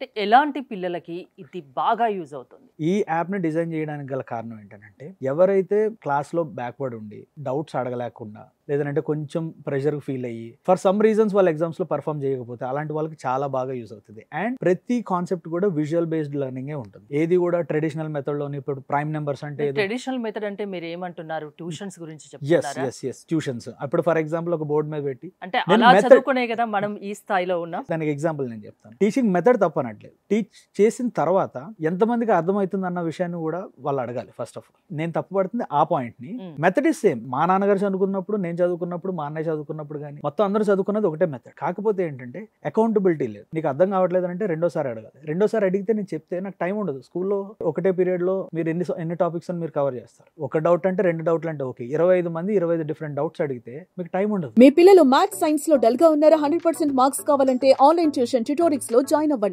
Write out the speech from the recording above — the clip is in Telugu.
అంటే ఎలాంటి పిల్లలకి ఇది బాగా యూజ్ అవుతుంది? ఈ యాప్‌ని డిజైన్ చేయడానికి గల కారణం ఏంటనంటే, ఎవరైతే క్లాస్‌లో బ్యాక్వర్డ్ ఉండి, డౌట్స్ అడగలేకుండా, లేదంటే కొంచెం ప్రెషర్ ఫీల్ అయ్యి, ఫర్ సమ్ రీజన్స్ వాళ్ళ ఎగ్జామ్స్‌లో పెర్ఫార్మ్ చేయకపోతే, అలాంటి వాళ్ళకి చాలా బాగా యూజ్ అవుతుంది. అండ్ ప్రతి కాన్సెప్ట్ కూడా విజువల్ బేస్డ్ లెర్నింగే ఉంటుంది. ఏది కూడా ట్రెడిషనల్ మెథడ్‌లోని ఇప్పుడు ప్రైమ్ నంబర్స్ అంటే ట్రెడిషనల్ మెథడ్ అంటే మీరు ఏమంటున్నారు? ట్యూషన్స్ గురించి యెస్, చెప్తున్నారా? Yes, yes. ట్యూషన్స్. ఇప్పుడు ఫర్ ఎగ్జాంపుల్ ఒక బోర్డ్ మీద పెట్టి అంటే నేను అలా మెథడ్ చదువుకునే కదా మనం ఈ స్థాయిలో ఉన్నాం. దానికి ఎగ్జాంపుల్ నేను చెప్తాను. Teaching method తప్పనట్లేదు. టీచ్ చేసిన తర్వాత ఎంతమందికి అర్థమవుతుంది అన్న విషయాన్ని కూడా వాళ్ళు అడగాలి. ఫస్ట్ ఆఫ్ ఆల్ నేను తప్పుపడుతుంది ఆ పాయింట్ని. Method is same. మా నాన్నగారు చదువుకున్నప్పుడు, నేను చదువుకున్నప్పుడు, మా అన్నయ్య చదువుకున్నప్పుడు కానీ మొత్తం అందరూ చదువుకున్నది ఒకటే మెథడ్. కాకపోతే ఏంటంటే అకౌంటబిలిటీ లేదు. నీకు అర్థం కావట్లేదు అంటే రెండోసారి అడగాలి. రెండోసారి అడిగితే నేను చెప్తే నాకు టైం ఉండదు. స్కూల్లో ఒకటే పీరియడ్ లో మీరు ఎన్ని టాపిక్స్ అని మీరు కవర్ చేస్తారు. ఒక డౌట్ అంటే 2 డౌట్లు అంటే ఓకే. 25 మంది 25 డిఫరెంట్ డౌట్స్ అడిగితే మీకు టైం ఉండదు. మీ పిల్లలు మ్యాథ్స్ సైన్స్ లో డల్ గా ఉన్నారా? 100% మార్క్స్ కావాలంటే ఆన్లైన్ ట్యూషన్ ట్యుటోరిక్స్ లో జాయిన్ అవ్వండి.